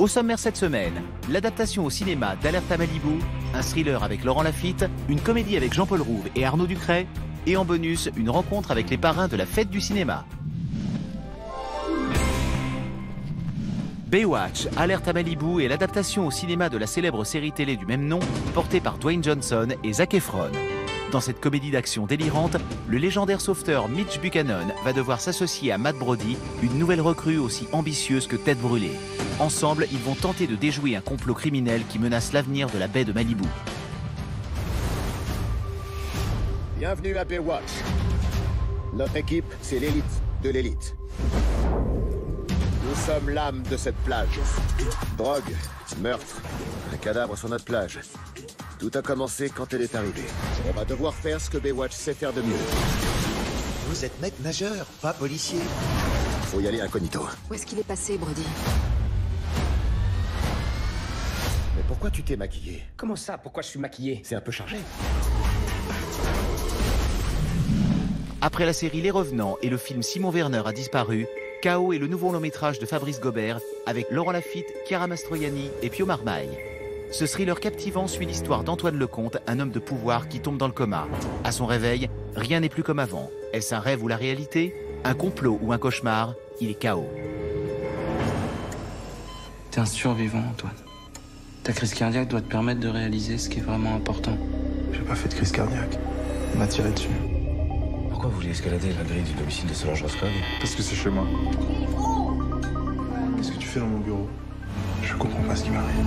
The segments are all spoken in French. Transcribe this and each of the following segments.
Au sommaire cette semaine, l'adaptation au cinéma d'Alerte à Malibu, un thriller avec Laurent Lafitte, une comédie avec Jean-Paul Rouve et Arnaud Ducret, et en bonus, une rencontre avec les parrains de la fête du cinéma. Baywatch, Alerte à Malibu est l'adaptation au cinéma de la célèbre série télé du même nom, portée par Dwayne Johnson et Zac Efron. Dans cette comédie d'action délirante, le légendaire sauveteur Mitch Buchanan va devoir s'associer à Matt Brody, une nouvelle recrue aussi ambitieuse que tête brûlée. Ensemble, ils vont tenter de déjouer un complot criminel qui menace l'avenir de la baie de Malibu. Bienvenue à Baywatch. Notre équipe, c'est l'élite de l'élite. Nous sommes l'âme de cette plage. Drogue, meurtre, un cadavre sur notre plage. Tout a commencé quand elle est arrivée. On va devoir faire ce que Baywatch sait faire de mieux. Vous êtes maître nageur, pas policier. Faut y aller incognito. Où est-ce qu'il est passé, Brody? Mais pourquoi tu t'es maquillé? Comment ça? Pourquoi je suis maquillé? C'est un peu chargé. Après la série Les Revenants et le film Simon Werner a disparu, K.O. est le nouveau long-métrage de Fabrice Gobert avec Laurent Lafitte, Chiara Mastroianni et Pio Marmaille. Ce thriller captivant suit l'histoire d'Antoine Lecomte, un homme de pouvoir qui tombe dans le coma. À son réveil, rien n'est plus comme avant. Est-ce un rêve ou la réalité? Un complot ou un cauchemar? Il est KO. T'es un survivant, Antoine. Ta crise cardiaque doit te permettre de réaliser ce qui est vraiment important. J'ai pas fait de crise cardiaque. On m'a tiré dessus. Pourquoi vous voulez escalader la grille du domicile de Solange-Roscoe? Parce que c'est chez moi. Qu'est-ce que tu fais dans mon bureau? Je comprends pas ce qui m'arrive.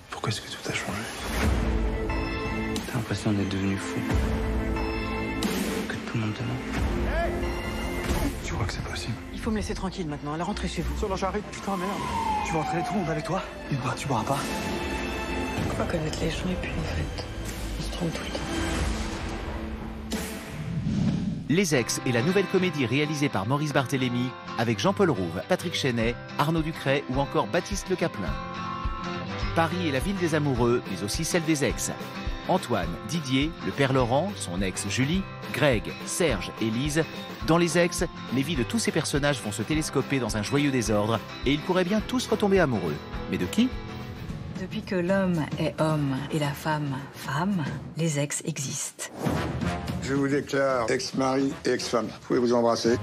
Pourquoi est-ce que tout a changé? T'as l'impression d'être devenu fou. Que tout le monde te ment. Tu crois que c'est possible? Il faut me laisser tranquille maintenant, allez rentrer chez vous. Solange, j'arrête, putain, merde. Tu vas entraîner tout le monde avec toi? Et bah, tu boiras pas. Faut pas connaître les gens et puis en fait, on se trompe tout le temps. Les Ex est la nouvelle comédie réalisée par Maurice Barthélémy avec Jean-Paul Rouve, Patrick Chenet, Arnaud Ducret ou encore Baptiste Le Caplin. Paris est la ville des amoureux, mais aussi celle des ex. Antoine, Didier, le père Laurent, son ex Julie, Greg, Serge et Lise. Dans les ex, les vies de tous ces personnages vont se télescoper dans un joyeux désordre et ils pourraient bien tous retomber amoureux. Mais de qui? Depuis que l'homme est homme et la femme femme, les ex existent. Je vous déclare ex-mari et ex-femme. Vous pouvez vous embrasser.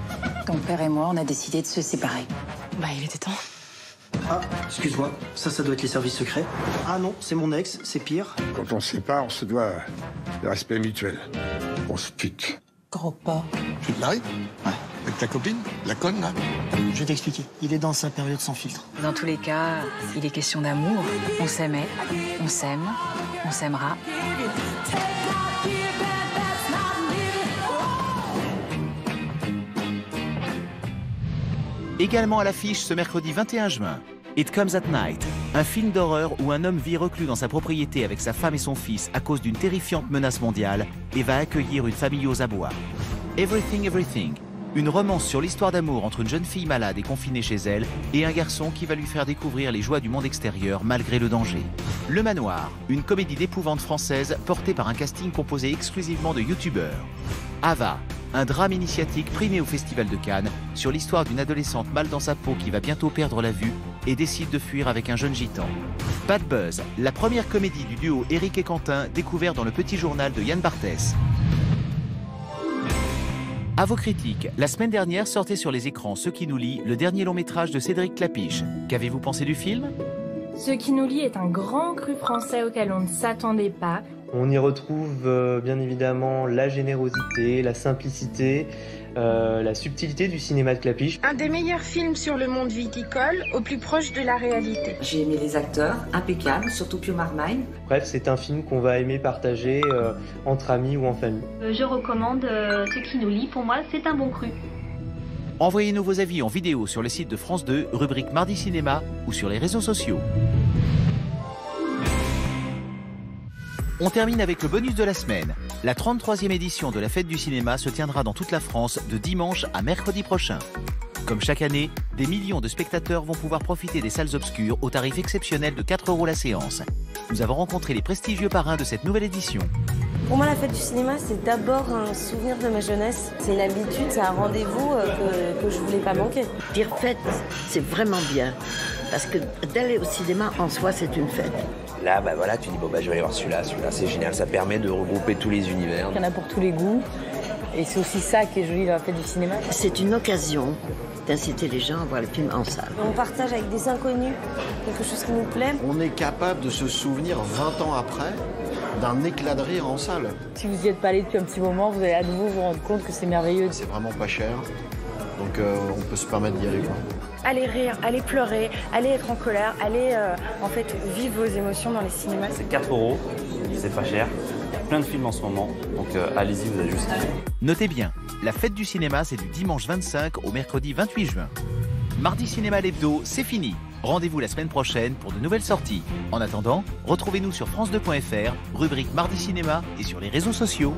Ton père et moi, on a décidé de se séparer. Bah, il était temps. Ah, excuse-moi, ça doit être les services secrets. Ah non, c'est mon ex, c'est pire. Quand on se sépare, on se doit le respect mutuel. On se quitte. Gros pas. Tu te maries? Ouais. Avec ta copine? La conne, là? Je vais t'expliquer. Il est dans sa période sans filtre. Dans tous les cas, il est question d'amour. On s'aimait, on s'aime, on s'aimera. Également à l'affiche ce mercredi 21 juin, It Comes at Night, un film d'horreur où un homme vit reclus dans sa propriété avec sa femme et son fils à cause d'une terrifiante menace mondiale et va accueillir une famille aux abois. Everything Everything, une romance sur l'histoire d'amour entre une jeune fille malade et confinée chez elle et un garçon qui va lui faire découvrir les joies du monde extérieur malgré le danger. Le Manoir, une comédie d'épouvante française portée par un casting composé exclusivement de youtubeurs. Ava, un drame initiatique primé au Festival de Cannes sur l'histoire d'une adolescente mal dans sa peau qui va bientôt perdre la vue et décide de fuir avec un jeune gitan. Bad Buzz, la première comédie du duo Éric et Quentin découvert dans le Petit Journal de Yann Barthès. À vos critiques, la semaine dernière sortait sur les écrans Ce qui nous lie, le dernier long métrage de Cédric Clapiche. Qu'avez-vous pensé du film? Ce qui nous lie est un grand cru français auquel on ne s'attendait pas. On y retrouve bien évidemment la générosité, la simplicité, la subtilité du cinéma de Clapiche. Un des meilleurs films sur le monde viticole, au plus proche de la réalité. J'ai aimé les acteurs, impeccables, surtout Pio Marmaille. Bref, c'est un film qu'on va aimer partager entre amis ou en famille. Je recommande Ce qui nous lie, pour moi c'est un bon cru. Envoyez-nous vos avis en vidéo sur le site de France 2, rubrique Mardi Cinéma ou sur les réseaux sociaux. On termine avec le bonus de la semaine. La 33e édition de la Fête du cinéma se tiendra dans toute la France de dimanche à mercredi prochain. Comme chaque année, des millions de spectateurs vont pouvoir profiter des salles obscures au tarif exceptionnel de 4 € la séance. Nous avons rencontré les prestigieux parrains de cette nouvelle édition. Pour moi, la fête du cinéma, c'est d'abord un souvenir de ma jeunesse. C'est une habitude, c'est un rendez-vous que je voulais pas manquer. Dire fête, c'est vraiment bien. Parce que d'aller au cinéma, en soi, c'est une fête. Là, bah voilà, tu dis, bon, bah, je vais aller voir celui-là, c'est génial. Ça permet de regrouper tous les univers. Il y en a pour tous les goûts. Et c'est aussi ça qui est joli dans la fête du cinéma. C'est une occasion d'inciter les gens à voir le film en salle. On partage avec des inconnus quelque chose qui nous plaît. On est capable de se souvenir 20 ans après d'un éclat de rire en salle. Si vous y êtes pas allé depuis un petit moment, vous allez à nouveau vous rendre compte que c'est merveilleux. C'est vraiment pas cher, donc on peut se permettre d'y aller, quoi. Allez rire, allez pleurer, allez être en colère, allez en fait vivre vos émotions dans les cinémas. C'est 4 €, c'est pas cher. Il y a plein de films en ce moment, donc allez-y, vous allez juste kiffer. Notez bien, la fête du cinéma, c'est du dimanche 25 au mercredi 28 juin. Mardi Cinéma l'hebdo, c'est fini. Rendez-vous la semaine prochaine pour de nouvelles sorties. En attendant, retrouvez-nous sur France2.fr, rubrique Mardi Cinéma et sur les réseaux sociaux.